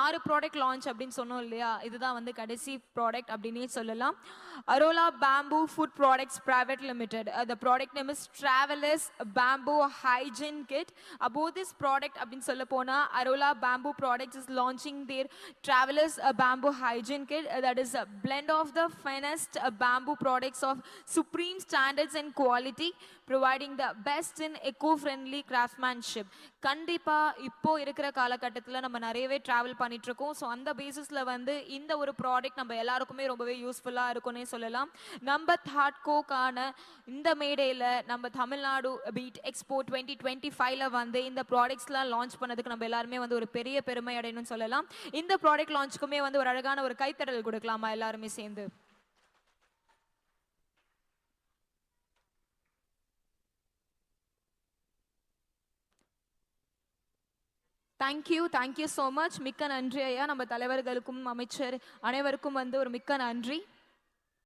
6 product launch அப்படின்னு சொன்னோம் இல்லையா, இதுதான் வந்து கடைசி ப்ராடக்ட் அப்படின்னே சொல்லலாம். அரோலா bamboo food products private limited. The product name is Travelers Bamboo Hygiene Kit. About this product அப்படின்னு சொல்ல போனா Arola Bamboo Products is launching their Travelers Bamboo Hygiene Kit. That is a blend of the finest bamboo products of supreme standards and quality, providing the best in eco-friendly craftsmanship. கண்டிப்பா இப்போ இருக்கிற காலகட்டத்தில் நம்ம நிறையவே travel பண்ணிட்டு இருக்கோம். So அந்த பேசிஸ்ல வந்து இந்த ஒரு ப்ராடக்ட் நம்ம எல்லாருக்குமே ரொம்பவே யூஸ்ஃபுல்லா இருக்கும்னே சொல்லலாம். நம்ம தாட்கோக்கான இந்த மேடையில் நம்ம தமிழ்நாடு பீட் எக்ஸ்போ 2025ல வந்து இந்த ப்ராடக்ட்ஸ்லாம் லான்ச் பண்ணதுக்கு நம்ம எல்லாருமே வந்து ஒரு பெரிய பெருமை அடையணும்னு சொல்லலாம். இந்த ப்ராடக்ட் லான்ச்சுக்குமே வந்து ஒரு அழகான ஒரு கைத்தடல் கொடுக்கலாமா எல்லாருமே சேர்ந்து? Thank you so much. மிக்க நன்றி ஐயா. நம்ம தலைவர்களுக்கும் அமைச்சர் அனைவருக்கும் வந்து ஒரு மிக்க நன்றி.